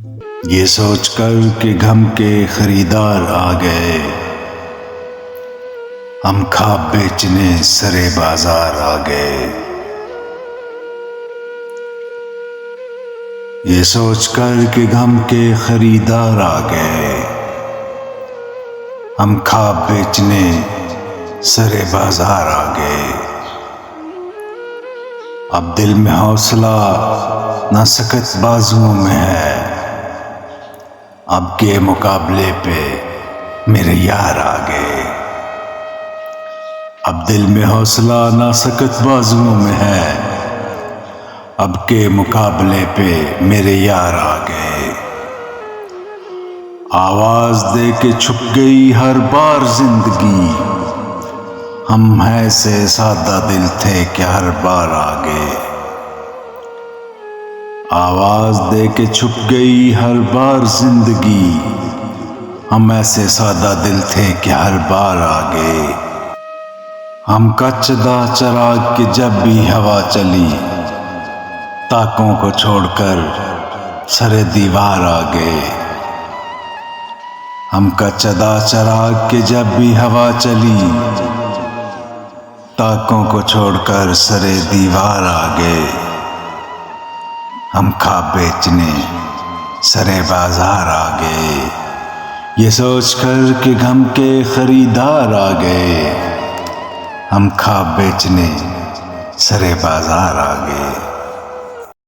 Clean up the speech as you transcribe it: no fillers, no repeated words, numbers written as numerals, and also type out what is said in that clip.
ये सोचकर कि गम के खरीदार आ गए, हम ख्वाब बेचने सरे बाजार आ गए। ये सोचकर कि गम के खरीदार आ गए, हम ख्वाब बेचने सरे बाजार आ गए। अब दिल में हौसला ना सकत बाजुओं में है, अब के मुकाबले पे मेरे यार आ गए। अब दिल में हौसला ना सकत बाजुओं में है, अब के मुकाबले पे मेरे यार आ गए। आवाज दे के छुप गई हर बार जिंदगी, हम ऐसे सादा दिल थे कि हर बार आ गए। आवाज दे के छुप गई हर बार जिंदगी, हम ऐसे सादा दिल थे कि हर बार आ गए। हम कचदा चराग की जब भी हवा चली, ताकों को छोड़कर सरे दीवार आ गए। हम कचदा चराग की जब भी हवा चली, ताकों को छोड़कर सरे दीवार आ गए। हम ख्वाब बेचने सरे बाजार आ गए, ये सोचकर कि गम के खरीदार आ गए, हम ख्वाब बेचने सरे बाजार आ गए।